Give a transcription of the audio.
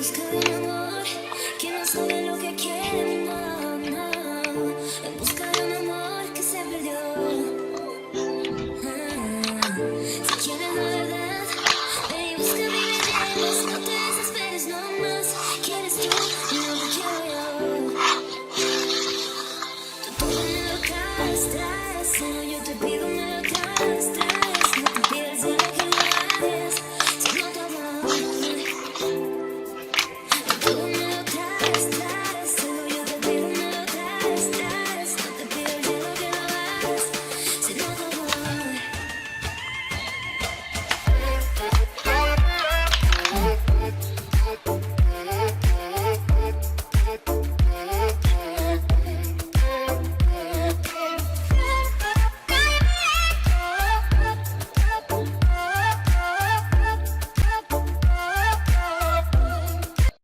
busca de un amor que no sabe lo que quiere, no, no. En busca de un amor que se perdió. Si quieres la verdad, ven y busca